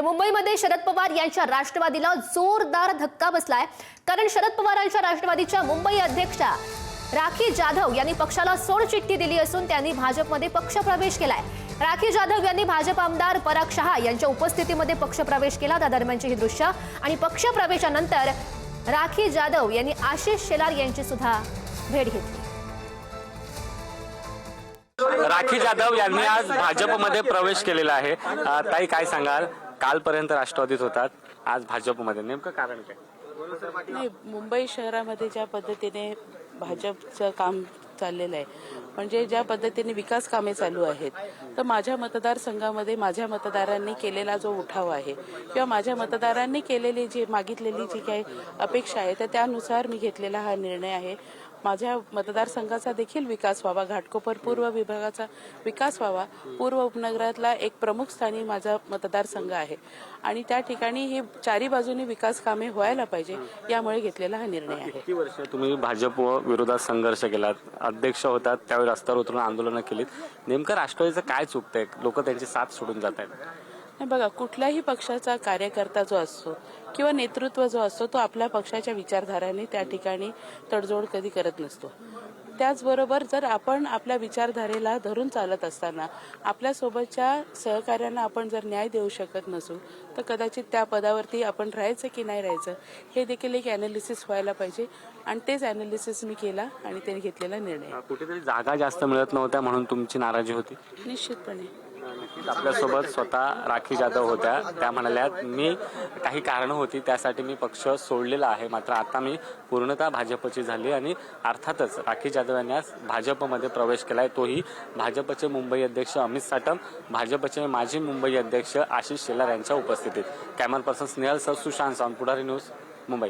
मुंबईमध्ये शरद पवार यांच्या राष्ट्रवादीला जोरदार धक्का बसलाय। कारण शरद पवारांच्या राष्ट्रवादीच्या मुंबई अध्यक्षा राखी जाधव यांनी पक्षाला सोडचिठ्ठी दिली असून त्यांनी भाजपमध्ये पक्षप्रवेश केलाय। राखी जाधव यांनी भाजप आमदार पराग शहा यांच्या उपस्थितीमध्ये पक्षप्रवेश केला। त्या दरम्यानची ही दृश्य आणि पक्षप्रवेशानंतर राखी जाधव यांनी आशिष शेलार यांची सुद्धा भेट घेतली। राखी जाधव यांनी आज भाजपमध्ये प्रवेश केलेला आहे। ताई काय सांगाल, कालपर्यंत राष्ट्रवादीत होतात, आज भाजपमध्ये, नेमकं कारण काय? नाही, मुंबई शहरामध्ये ज्या पद्धतीने भाजपचं काम चाललेलं आहे, म्हणजे ज्या पद्धतीने विकास कामे चालू आहेत, तर माझ्या मतदारसंघामध्ये माझ्या मतदारांनी केलेला जो उठाव आहे किंवा माझ्या मतदारांनी केलेली जी मागितलेली जी काही अपेक्षा आहे तर त्यानुसार मी घेतलेला हा निर्णय आहे। माझ्या मतदारसंघाचा देखील विकास व्हावा, घाटकोपर पूर्व विभागाचा विकास व्हावा, पूर्व उपनगरातला एक प्रमुख स्थानी माझा मतदारसंघ आहे आणि त्या ठिकाणी ही चारी बाजूनी विकास कामे व्हायला पाहिजे, यामुळे घेतलेला हा निर्णय आहे। किती वर्ष तुम्ही भाजप विरोधात संघर्ष केलात, अध्यक्ष होतात, त्यावेळी रस्त्यावर उतरून आंदोलनं केलीत, नेमकं राष्ट्रवादीचं काय चुकतंय, लोक त्यांची साथ सोडून जात आहेत? बघा, कुठल्याही पक्षाचा कार्यकर्ता जो असतो किंवा नेतृत्व जो असतो तो आपल्या पक्षाच्या विचारधाराने त्या ठिकाणी तडजोड कधी करत नसतो। त्याचबरोबर जर आपण आपल्या विचारधारेला धरून चालत असताना आपल्यासोबतच्या सहकार्यांना आपण जर न्याय देऊ शकत नसू तर कदाचित त्या पदावरती आपण राहायचं की नाही राहायचं हे देखील एक ॲनालिसिस व्हायला पाहिजे आणि तेच ॲनालिसिस मी केला आणि त्यांनी घेतलेला निर्णय। कुठेतरी जागा जास्त मिळत नव्हत्या म्हणून तुमची नाराजी होती? निश्चितपणे आपल्यासोबत स्वतः राखी जाधव होत्या, त्या म्हणाल्या मी काही कारणं होती त्यासाठी मी पक्ष सोडलेला आहे, मात्र आता मी पूर्णतः भाजपची झाली आणि अर्थातच राखी जाधव यांनी आज भाजपमध्ये प्रवेश केलाय, तोही भाजपचे मुंबई अध्यक्ष अमित साटम, भाजपचे माजी मुंबई अध्यक्ष आशिष शेलार यांच्या उपस्थितीत। Camera person Snehal sir, Sushant Sawant, Pudhari news, Mumbai.